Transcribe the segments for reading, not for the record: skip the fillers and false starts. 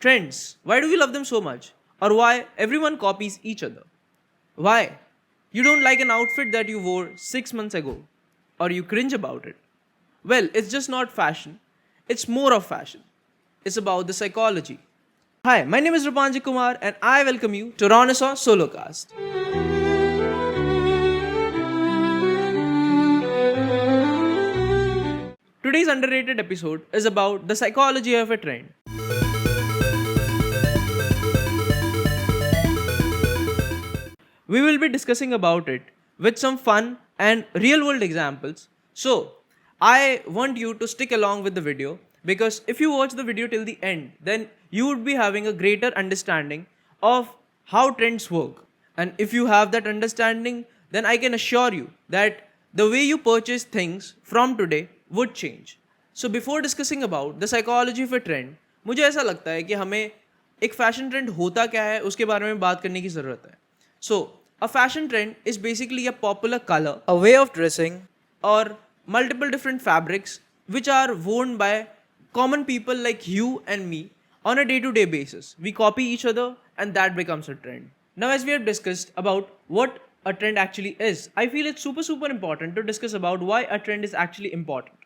Trends. Why do we love them so much? Or why everyone copies each other? Why? You don't like an outfit that you wore 6 months ago, or you cringe about it. Well, it's just not fashion, it's more of fashion. It's about the psychology. Hi, my name is Rupanji Kumar, and I welcome you to Renaissance Solocast. Today's underrated episode is about the psychology of a trend. We will be discussing about it with some fun and real world examples. So, I want you to stick along with the video because if you watch the video till the end, then you would be having a greater understanding of how trends work. And if you have that understanding, then I can assure you that the way you purchase things from today would change. So before discussing about the psychology of a trend, मुझे ऐसा लगता है कि हमें एक fashion trend होता क्या है उसके बारे में बात करने की ज़रूरत है. So, a fashion trend is basically a popular color, a way of dressing, or multiple different fabrics which are worn by common people like you and me on a day-to-day basis. We copy each other and that becomes a trend. Now, as we have discussed about what a trend actually is, I feel it's super important to discuss about why a trend is actually important.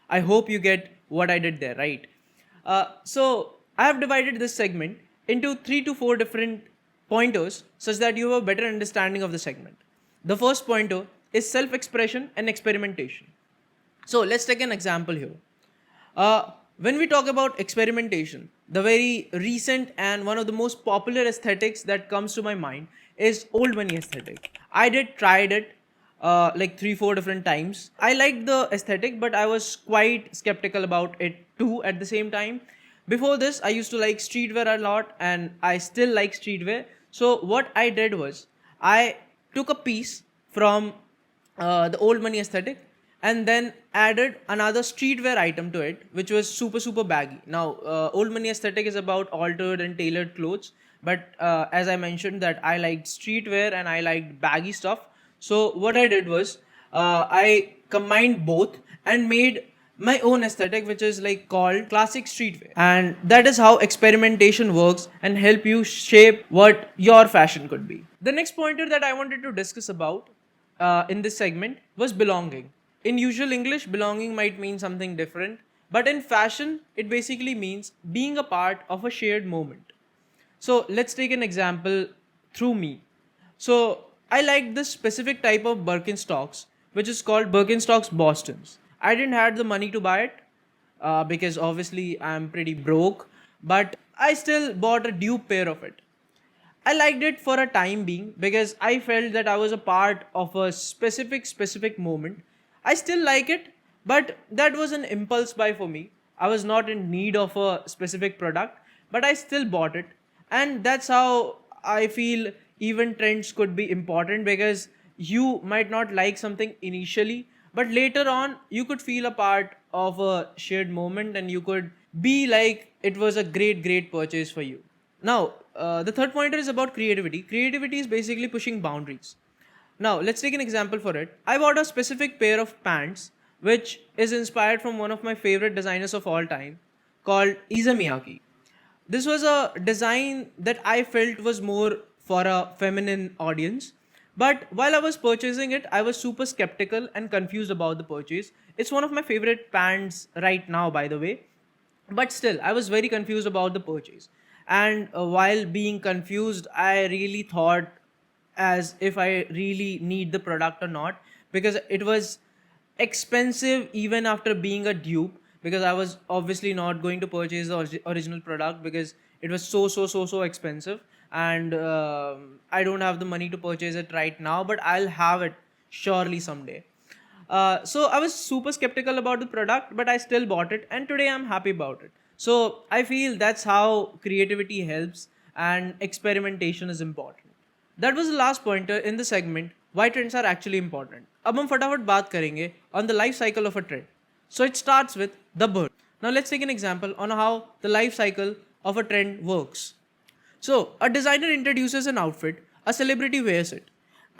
I hope you get what I did there, right? So, I have divided this segment into 3 to 4 different pointers such that you have a better understanding of the segment. The first pointer is self-expression and experimentation. So let's take an example here. When we talk about experimentation, the very recent and one of the most popular aesthetics that comes to my mind is old money aesthetic. I tried it like 3-4 different times. I liked the aesthetic, but I was quite skeptical about it too at the same time. Before this, I used to like streetwear a lot and I still like streetwear. So what I did was I took a piece from the old money aesthetic and then added another streetwear item to it, which was super baggy. Now, old money aesthetic is about altered and tailored clothes, but as I mentioned that I liked streetwear and I liked baggy stuff. So what I did was I combined both and made my own aesthetic, which is like called classic streetwear, and that is how experimentation works and help you shape what your fashion could be. The next pointer that I wanted to discuss about in this segment was belonging. In usual English, belonging might mean something different, but in fashion it basically means being a part of a shared moment. So let's take an example through me. So I liked this specific type of Birkenstocks, which is called Birkenstocks Bostons. I didn't have the money to buy it because obviously I'm pretty broke, but I still bought a dupe pair of it. I liked it for a time being because I felt that I was a part of a specific moment. I still like it, but that was an impulse buy for me. I was not in need of a specific product, but I still bought it. And that's how I feel even trends could be important because you might not like something initially, but later on you could feel a part of a shared moment and you could be like it was a great purchase for you. Now, the third pointer is about creativity. Creativity is basically pushing boundaries. Now, let's take an example for it. I bought a specific pair of pants which is inspired from one of my favorite designers of all time called Iza Miyake. This was a design that I felt was more for a feminine audience. But while I was purchasing it, I was super skeptical and confused about the purchase. It's one of my favorite pants right now, by the way. But still, I was very confused about the purchase. And while being confused, I really thought as if I really need the product or not because it was expensive even after being a dupe because I was obviously not going to purchase the original product because it was so expensive and I don't have the money to purchase it right now, but I'll have it surely someday. So I was super skeptical about the product, but I still bought it and today I'm happy about it. So I feel that's how creativity helps and experimentation is important. That was the last pointer in the segment why trends are actually important. अब हम फटाफट बात करेंगे on the life cycle of a trend. So it starts with the birth. Now let's take an example on how the life cycle of a trend works. So a designer introduces an outfit, a celebrity wears it,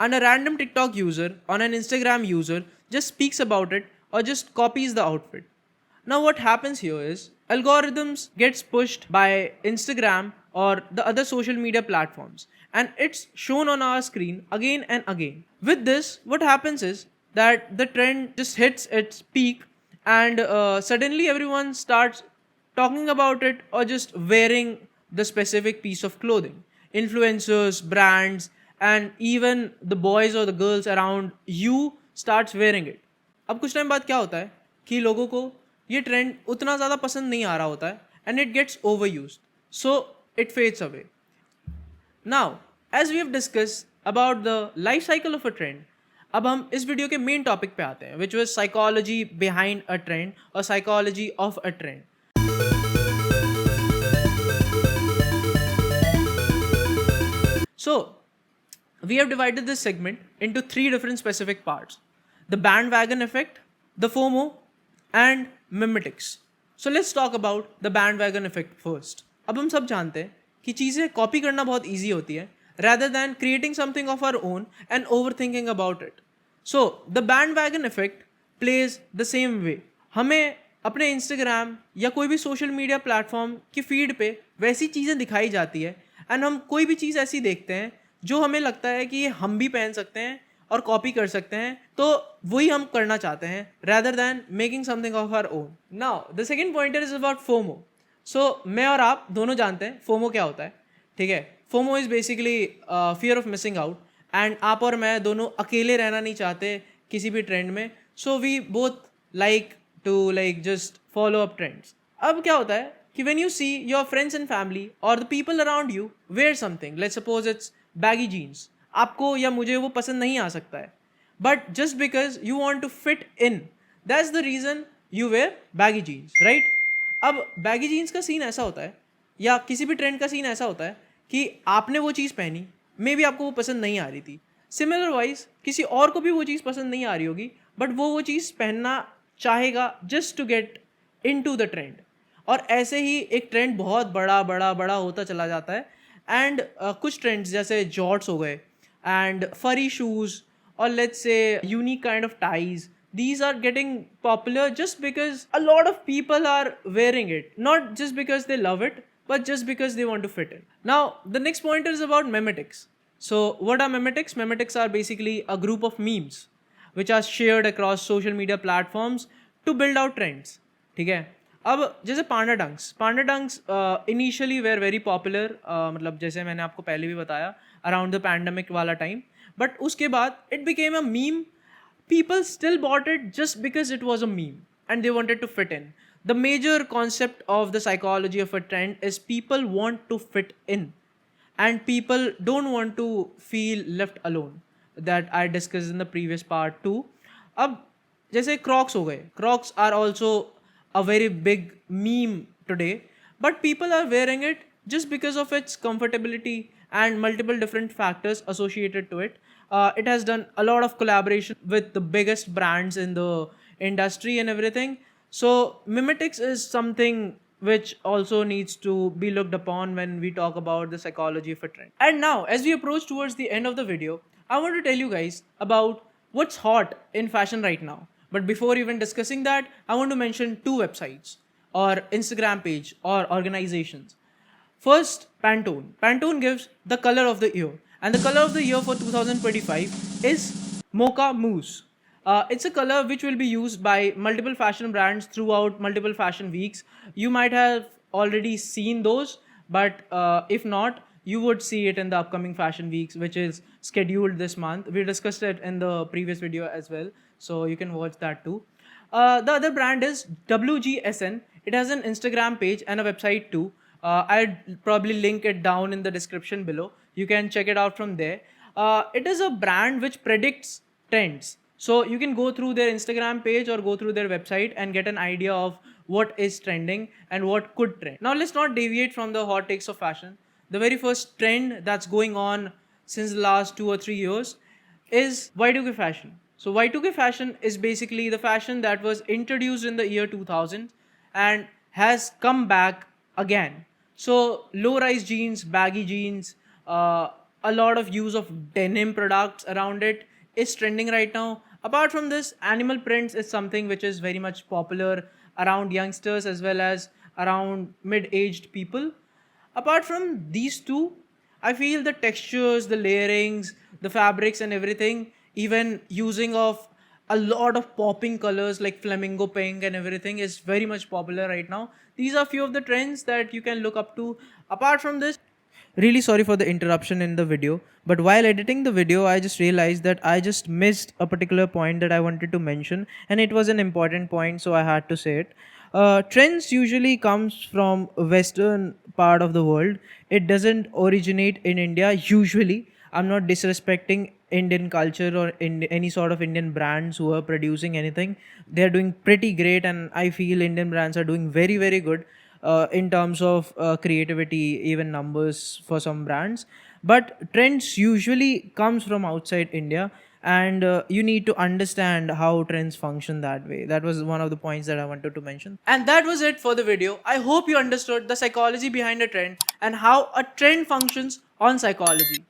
and a random TikTok user or an Instagram user just speaks about it or just copies the outfit. Now what happens here is algorithms gets pushed by Instagram or the other social media platforms, and it's shown on our screen again and again. With this, what happens is that the trend just hits its peak, and suddenly everyone starts talking about it or just wearing the specific piece of clothing. Influencers, brands, and even the boys or the girls around you starts wearing it. अब कुछ time बाद क्या होता है कि लोगों को ये ट्रेंड उतना ज़्यादा पसंद नहीं आ रहा होता है, and it gets over use, so it fades away. Now as we have discuss about the life cycle of a trend, अब हम इस वीडियो के मेन टॉपिक पे आते हैं, which was psychology behind a trend और psychology of a trend. So, we have divided this segment into three different specific parts: the bandwagon effect, the FOMO, and mimetics. So, let's talk about the bandwagon effect first. अब हम सब जानते हैं कि चीज़ें copy करना बहुत easy होती है rather than creating something of our own and overthinking about it. So, the bandwagon effect plays the same way. हमें अपने इंस्टाग्राम या कोई भी सोशल मीडिया प्लेटफॉर्म की फीड पे वैसी चीज़ें दिखाई जाती है, एंड हम कोई भी चीज़ ऐसी देखते हैं जो हमें लगता है कि ये हम भी पहन सकते हैं और कॉपी कर सकते हैं, तो वही हम करना चाहते हैं rather than making something of our own. Now, the second pointer is about FOMO. So, मैं और आप दोनों जानते हैं FOMO क्या होता है, ठीक है. FOMO is basically fear of missing out, and आप और मैं दोनों अकेले रहना नहीं चाहते किसी भी ट्रेंड में, so we both like to just follow up trends. अब क्या होता है कि when you see your friends and family or the people around you wear something, let's suppose it's baggy jeans, आपको या मुझे वो पसंद नहीं आ सकता है, but just because you want to fit in, that's the reason you wear baggy jeans, right? अब baggy jeans का सीन ऐसा होता है, या किसी भी ट्रेंड का सीन ऐसा होता है कि आपने वो चीज़ पहनी, मे बी आपको वो पसंद नहीं आ रही थी, सिमिलर वाइज किसी और को भी वो चीज़ पसंद नहीं आ रही होगी, बट वो चीज़ पहनना चाहेगा just to get into the trend, और ऐसे ही एक ट्रेंड बहुत बड़ा बड़ा बड़ा होता चला जाता है. एंड कुछ ट्रेंड्स जैसे जॉर्ट्स हो गए एंड फरी शूज़ और let's say unique kind of ties, these are getting popular just because a lot of people are wearing it, not just because they love it, but just because they want to fit in. Now, the next point is about memetics. So, what are memetics? Memetics are basically a group of memes which are shared across social media platforms to build out trends. ठीक है. अब जैसे Panda Dunks initially were very popular, मतलब जैसे मैंने आपको पहले भी बताया अराउंड द पैंडमिक वाला टाइम, बट उसके बाद it became a meme. People still bought it just because it was a meme and they wanted to fit in. The major concept of the psychology of a trend is people want to fit in and people don't want to feel left alone, that I discussed in the previous part too. अब जैसे Crocs हो गए, Crocs are also a very big meme today, but people are wearing it just because of its comfortability and multiple different factors associated to it. It has done a lot of collaboration with the biggest brands in the industry and everything. So mimetics is something which also needs to be looked upon when we talk about the psychology of a trend. And now, as we approach towards the end of the video, I want to tell you guys about what's hot in fashion right now. But before even discussing that, I want to mention two websites or Instagram page or organizations. First, Pantone. Pantone gives the color of the year. And the color of the year for 2025 is Mocha Mousse. It's a color which will be used by multiple fashion brands throughout multiple fashion weeks. You might have already seen those, but if not, you would see it in the upcoming fashion weeks, which is scheduled this month. We discussed it in the previous video as well, so you can watch that too. The other brand is WGSN. It has an Instagram page and a website too. I'd probably link it down in the description below. You can check it out from there. It is a brand which predicts trends. So you can go through their Instagram page or go through their website and get an idea of what is trending and what could trend. Now let's not deviate from the hot takes of fashion. The very first trend that's going on since the last 2 or 3 years is Y2K fashion. So Y2K fashion is basically the fashion that was introduced in the year 2000 and has come back again. So low-rise jeans, baggy jeans, a lot of use of denim products around it is trending right now. Apart from this, animal prints is something which is very much popular around youngsters as well as around mid-aged people. Apart from these two, I feel the textures, the layerings, the fabrics, and everything, even using of a lot of popping colors like flamingo pink and everything is very much popular right now. These are few of the trends that you can look up to. Apart from this, really sorry for the interruption in the video, but while editing the video, I just realized that I just missed a particular point that I wanted to mention, and it was an important point, so I had to say it. Trends usually comes from western part of the world. It doesn't originate in India usually. I'm not disrespecting Indian culture or in any sort of Indian brands who are producing anything. They're doing pretty great, and I feel Indian brands are doing very, very good in terms of creativity, even numbers for some brands. But trends usually comes from outside India, and you need to understand how trends function that way. That was one of the points that I wanted to mention. And that was it for the video. I hope you understood the psychology behind a trend and how a trend functions on psychology.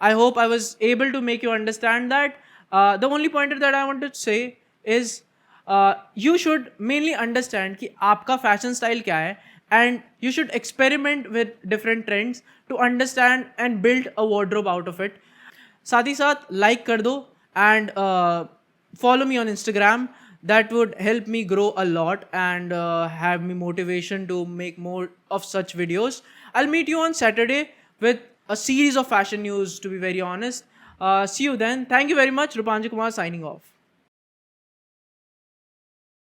I hope I was able to make you understand that. The only pointer that I want to say is you should mainly understand कि आपका fashion style क्या है, and you should experiment with different trends to understand and build a wardrobe out of it. साथ ही साथ like कर दो and follow me on Instagram. That would help me grow a lot and have me motivation to make more of such videos. I'll meet you on Saturday with a series of fashion news, to be very honest. See you then. Thank you very much. Rupanji Kumar signing off.